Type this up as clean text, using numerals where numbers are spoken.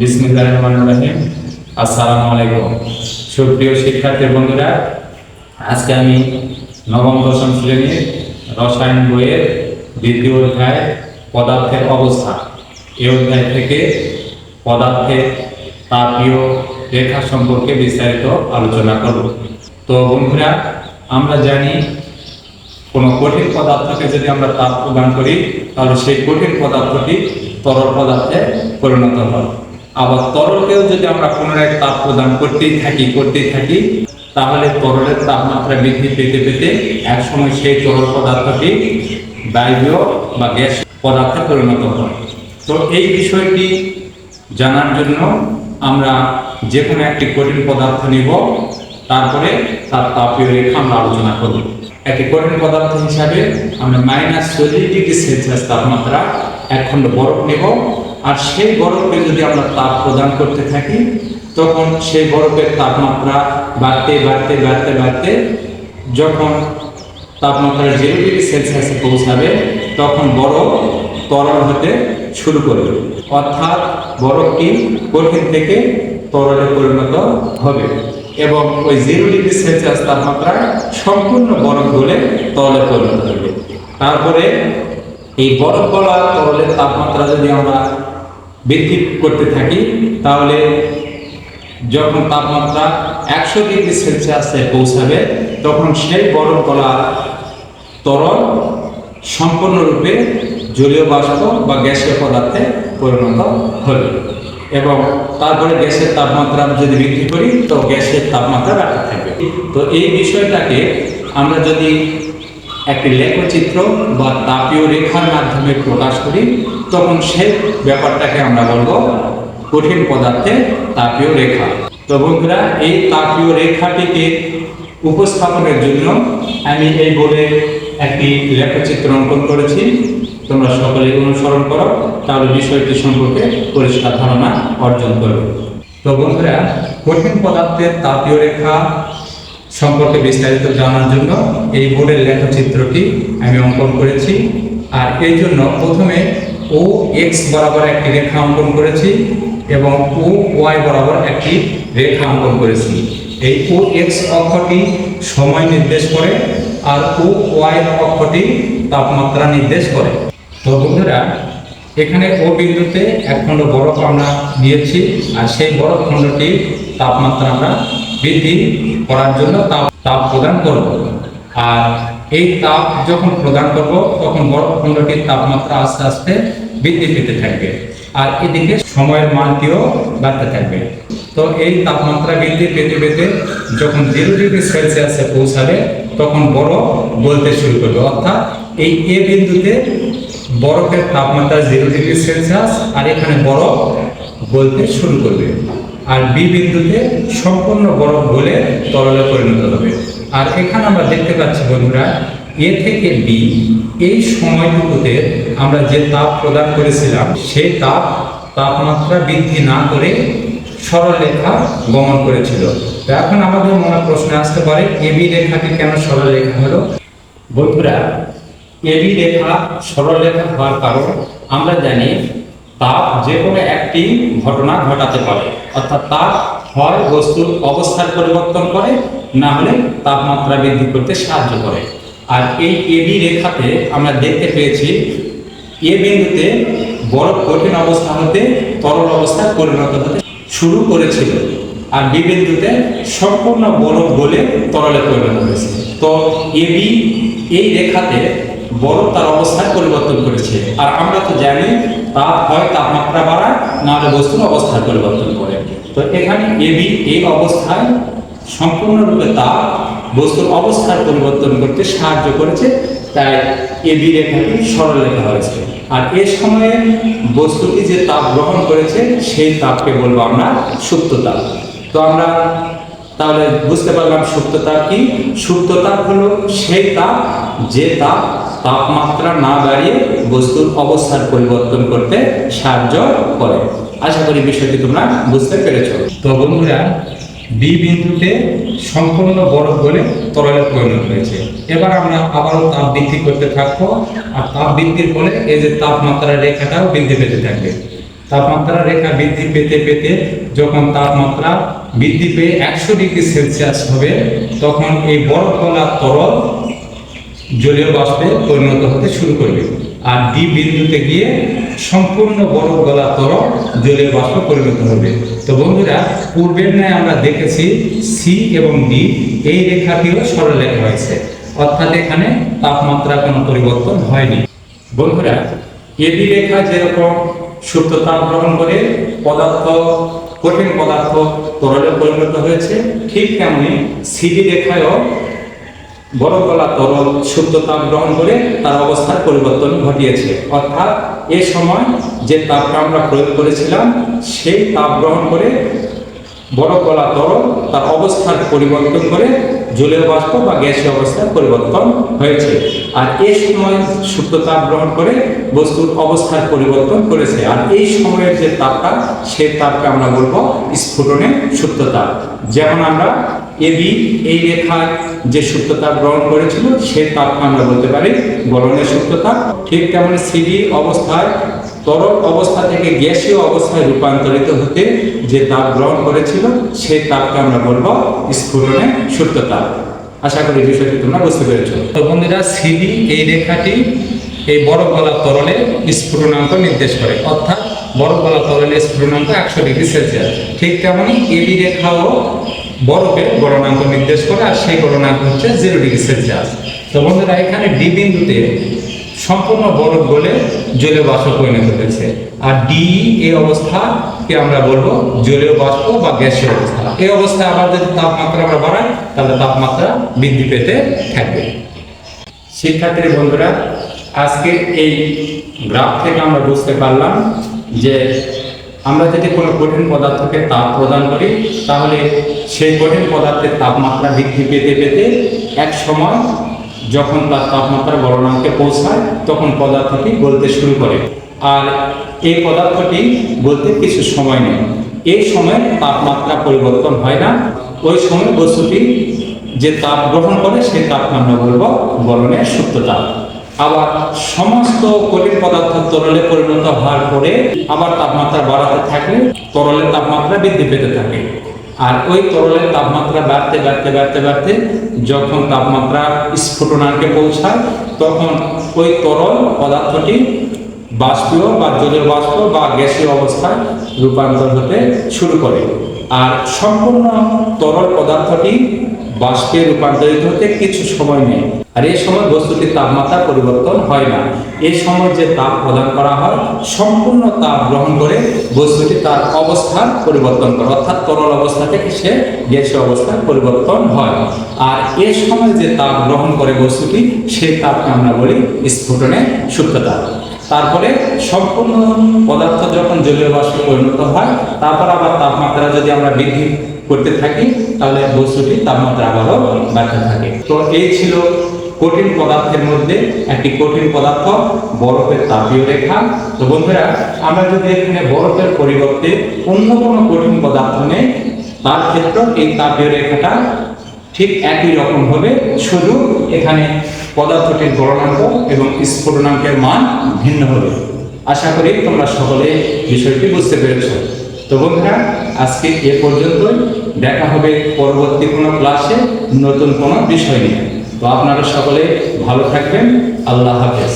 বিসমিল্লাহির রহমানির রহিম। আসসালামু আলাইকুম। সুপ্রিয় শিক্ষার্থী বন্ধুরা, আজকে আমি নবম দশম শ্রেণীর রসায়ন বইয়ের দ্বিতীয় অধ্যায় পদার্থের অবস্থা, এই অধ্যায় থেকে পদার্থের তাপীয় রেখা সম্পর্কে বিস্তারিত আলোচনা করব। তো বন্ধুরা, আমরা জানি কোনো কঠিন পদার্থকে যদি আমরা তাপ প্রদান করি তাহলে সেই কঠিন পদার্থটি তরল পদার্থে পরিণত হয়। আবার তরলকেও যদি আমরা পুনরায় তাপ প্রদান করতেই থাকি তাহলে তরলের তাপমাত্রা বৃদ্ধি পেতে পেতে একসময় সেই তরল পদার্থটি বায়বীয় বা গ্যাস পদার্থে পরিণত হয়। তো এই বিষয়টি জানার জন্য আমরা যে কোনো একটি কঠিন পদার্থ নিব, তারপরে তার তাপীয় রেখা আমরা আলোচনা করব। একটি কঠিন পদার্থ হিসাবে আমরা -40°C তাপমাত্রা এক খণ্ড বরফ নেব, আর সেই বরফে যদি আমরা তাপ প্রদান করতে থাকি তখন সেই বরফের তাপমাত্রা বাড়তে যখন তাপমাত্রা 0°C পৌঁছাবে তখন বরফ তরল হতে শুরু করবে, অর্থাৎ বরফটি কঠিন থেকে তরলে পরিণত হবে এবং ওই 0°C তাপমাত্রায় সম্পূর্ণ বরফ গলে তরলে পরিণত হবে। তারপরে এই বরফ গলা তরলের তাপমাত্রা যদি আমরা বৃদ্ধি করতে থাকি তাহলে যখন তাপমাত্রা 100°C পৌঁছাবে তখন সেই বরফ গলা তরল সম্পূর্ণরূপে জলীয় বাষ্প বা গ্যাসীয় পদার্থে পরিণত হবে এবং তারপরে গ্যাসের তাপমাত্রা যদি বৃদ্ধি করি তো গ্যাসের তাপমাত্রা বাড়তে থাকবে। তো এই বিষয়টাকে আমরা যদি একটি লেখচিত্র বা তাপীয় রেখার মাধ্যমে প্রকাশ করি তখন সেই ব্যাপারটাকে আমরা বলবো কঠিন পদার্থের তাপীয় রেখা। তো বন্ধুরা, এই তাপীয় রেখাটিকে উপস্থাপনের জন্য আমি এই বোর্ডে একটি লেখচিত্র অঙ্কন করেছি। তোমরা সকলে অনুসরণ করো, তাহলে বিষয়টি সম্পর্কে পরিষ্কার ধারণা অর্জন করবে। তো বন্ধুরা, কঠিন পদার্থের তাপীয় রেখা সম্পর্কে বিস্তারিত জানার জন্য এই বোর্ডের লেখচিত্রটি আমি অঙ্কন করেছি। আর এই জন্য প্রথমে OX বরাবর একটি রেখা অঙ্কন করেছি এবং OY বরাবর একটি রেখা অঙ্কন করেছি। এই OX অক্ষটি সময় নির্দেশ করে আর OY অক্ষটি তাপমাত্রা নির্দেশ করে। তো বন্ধুরা, এখানে O বিন্দুতে এক খণ্ড বরফ আমরা নিয়েছি আর সেই বরফ খণ্ডটির তাপমাত্রা আমরা বৃদ্ধি করার জন্য তাপ প্রদান করব। আর এই তাপ যখন প্রদান করব তখন বরফ খণ্ডটির তাপমাত্রা আস্তে আস্তে বৃদ্ধি পেতে থাকবে আর এদিকে সময়ের মানটিও বাড়তে থাকবে। তো এই তাপমাত্রা বৃদ্ধি পেতে পেতে যখন 0°C পৌঁছাবে তখন বরফ গলতে শুরু করবে, অর্থাৎ এই A বিন্দুতে বরফের তাপমাত্রা 0°C আর এখানে বরফ গলতে শুরু করবে, আর B বিন্দুতে সম্পূর্ণ বরফ গলে তরলে পরিণত হবে। আর এখানে আমরা দেখতে পাচ্ছি বন্ধুরা, A থেকে B এই সময়টুকুতে আমরা যে তাপ প্রদান করেছিলাম সেই তাপমাত্রা বৃদ্ধি না করে সরলরেখা গমন করেছিল। তো এখন আমাদের মনে প্রশ্ন আসতে পারে, AB রেখাটি কেন সরলরেখা হলো? বন্ধুরা, AB রেখা সরলরেখা হওয়ার কারণ আমরা জানি তাপ যে কোনো একটি ঘটনা ঘটাতে পারে, অর্থাৎ তাপ হয় বস্তুর অবস্থার পরিবর্তন করে, না হলে তাপমাত্রা বৃদ্ধি করতে সাহায্য করে। আর এই AB রেখাতে আমরা দেখতে পেয়েছি A বিন্দুতে বরফ কঠিন অবস্থা হতে তরল অবস্থায় পরিণত হতে শুরু করেছিল আর B বিন্দুতে সম্পূর্ণ বরফ গলে তরলে পরিণত হয়েছে। তো AB এই রেখাতে বরফ তার অবস্থায় পরিবর্তন করেছে, আর আমরা তো জানি তাপ হয় তাপমাত্রা বাড়ায়, না হলে বস্তুর অবস্থায় পরিবর্তন করে। তো এখানে AB এই অবস্থায় সম্পূর্ণরূপে তাপ বস্তুর অবস্থার পরিবর্তন করতে সাহায্য করেছে, তাই AB রেখাটি সরলরেখা হয়েছে। আর এ সময়ে বস্তুটি যে তাপ গ্রহণ করেছে সেই তাপকে বলবো আমরা সুপ্ত তাপ। তো আমরা তাহলে বুঝতে পারলাম সুপ্ত তাপ কি। সুপ্ত তাপ হলো সেই তাপ যে তাপমাত্রা না বাড়িয়ে বস্তুর অবস্থার পরিবর্তন করতে সাহায্য করে। আশা করি বিষয়টি তোমরা বুঝতে পেরেছো। তো বন্ধুরা, B বিন্দুতে সম্পূর্ণ বরফ গলে তরলে পরিণত হয়েছে। এবার আমরা আবারও তাপ বৃদ্ধি করতে থাকবো আর তাপ বৃদ্ধির ফলে এই যে তাপমাত্রার রেখাটাও বৃদ্ধি পেতে থাকবে। তাপমাত্রা রেখা বৃদ্ধি পেতে পেতে যখন তাপমাত্রা বৃদ্ধি পেয়ে 100°C হবে, তখন এই বরফ গলা তরল জলীয় বাষ্পে পরিণত হতে শুরু করবে। আর ডি বিন্দুতে গিয়ে সম্পূর্ণ বরফ গলা তরল জলীয় বাষ্পে পরিণত হবে। তো বন্ধুরা, পূর্বের ন্যায় আমরা দেখেছি সি এবং ডি এই রেখাটিও সরলরেখা হয়েছে, অর্থাৎ এখানে তাপমাত্রা কোনো পরিবর্তন হয়নি। বন্ধুরা, এবি রেখা যেরকম সুপ্ত তাপ গ্রহণ করে কঠিন পদার্থ তরলে পরিণত হয়েছে, ঠিক তেমনি সিডি রেখায়ও বরফ গলা তরল সুপ্ত তাপ গ্রহণ করে তার অবস্থার পরিবর্তন ঘটিয়েছে। অর্থাৎ এ সময় যে তাপটা আমরা প্রয়োগ করেছিলাম সেই তাপ গ্রহণ করে বরফ গলা তরল তার অবস্থার পরিবর্তন করে জলীয় বাষ্প বা গ্যাসীয় অবস্থার পরিবর্তন হয়েছে। আর এই সময় সুপ্ত তাপ গ্রহণ করে বস্তুর অবস্থার পরিবর্তন করেছে। আর এই সময়ের যে তাপটা, সেই তাপকে আমরা বলবো স্ফুটনের সুপ্ত তাপ। যেমন আমরা এবি এই রেখায় যে সুপ্ত তাপ গ্রহণ করেছিল সেই তাপকে আমরা বলতে পারি গলনের সুপ্ত তাপ। ঠিক তেমনি সিডি অবস্থায় তরল অবস্থা থেকে গ্যাসীয় অবস্থায় রূপান্তরিত হতে যে তাপ গ্রহণ করেছিল সেই তাপকে আমরা বলবো স্ফুটনের সুপ্ত তাপ। আশা করি বিষয়টি তোমরা বুঝতে পেরেছো। তো বন্ধুরা, সিডি এই রেখাটি এই বরফ গলা তরলের স্ফুটনাঙ্ক নির্দেশ করে, অর্থাৎ বরফ গলা তরলের স্ফুটনাঙ্ক 100°C। ঠিক তেমনি এবি রেখাও বরফের গলনাঙ্ক নির্দেশ করে, আর সেই গলনাঙ্ক হচ্ছে 0°C। তো বন্ধুরা, এখানে ডি বিন্দুতে সম্পূর্ণ বরফ গলে জলীয় বাষ্প পরিণত হয়েছে। আর ডি এই অবস্থাকে আমরা বলবো জলীয় বাষ্প বা গ্যাসীয় অবস্থা। এই অবস্থায় আবার যদি তাপমাত্রা আমরা বাড়াই তাহলে তাপমাত্রা বৃদ্ধি পেতে থাকবে। শিক্ষার্থী বন্ধুরা, আজকে এই গ্রাফ থেকে আমরা বুঝতে পারলাম যে আমরা যদি কোনো কঠিন পদার্থকে তাপ প্রদান করি তাহলে সেই কঠিন পদার্থের তাপমাত্রা বৃদ্ধি পেতে পেতে এক সময় যখন তার তাপমাত্রা গলনাঙ্কে পৌঁছায় তখন পদার্থটি গলতে শুরু করে। আর এই পদার্থটি গলতে কিছু সময় নেয়। এই সময় তাপমাত্রা পরিবর্তন হয় না। ওই সময় বস্তুটি যে তাপ গ্রহণ করে সেই তাপকে আমরা বলবো গলনের সুপ্ত তাপ। আবার সমস্ত কঠিন পদার্থ তরলে পরিণত হওয়ার পরে আবার তাপমাত্রা বাড়াতে থাকলে তরলের তাপমাত্রা বৃদ্ধি পেতে থাকে। আর ওই তরলের তাপমাত্রা বাড়তে বাড়তে বাড়তে বাড়তে যখন তাপমাত্রা স্ফুটনাঙ্কে পৌঁছায় তখন ওই তরল পদার্থটি বাষ্পীয় বা জলীয় বাষ্প বা গ্যাসীয় অবস্থায় রূপান্তর হতে শুরু করে। আর সম্পূর্ণ তরল পদার্থটি বাষ্পে রূপান্তরিত হতে কিছু সময় নেয়। আর এই সময় বস্তুটির তাপমাত্রা পরিবর্তন হয় না। এই সময় যে তাপ প্রদান করা হয় সম্পূর্ণ তাপ গ্রহণ করে বস্তুটি তার অবস্থার পরিবর্তন করে, অর্থাৎ তরল অবস্থা থেকে সে গ্যাসীয় অবস্থার পরিবর্তন হয়। আর এই সময় যে তাপ গ্রহণ করে বস্তুটি সেই তাপকে আমরা বলি স্ফুটনের সুপ্ত তাপ। তারপরে সম্পূর্ণ পদার্থ যখন জলীয় বাষ্পে পরিণত হয় তারপর আবার তাপমাত্রা যদি আমরা বৃদ্ধি করতে থাকি তাহলে বস্তুটির তাপমাত্রা আবারও বাড়তে থাকে। তো এই ছিল কঠিন পদার্থের মধ্যে একটি কঠিন পদার্থ বরফের তাপীয় রেখা। তো বন্ধুরা, আমরা যদি এখানে বরফের পরিবর্তে অন্য কোনো কঠিন পদার্থ নেই তার ক্ষেত্রে এই তাপীয় রেখাটা ঠিক একই রকম হবে, শুধু এখানে পদার্থটির গলনাঙ্ক এবং স্ফুটনাঙ্কের মান ভিন্ন হবে। আশা করি তোমরা সকলে বিষয়টি বুঝতে পেরেছ। তো বন্ধুরা, আজকে এ পর্যন্তই। দেখা হবে পরবর্তী কোনো ক্লাসে নতুন কোনো বিষয় নিয়ে। তো আপনারা সকলে ভালো থাকবেন। আল্লাহ হাফেজ।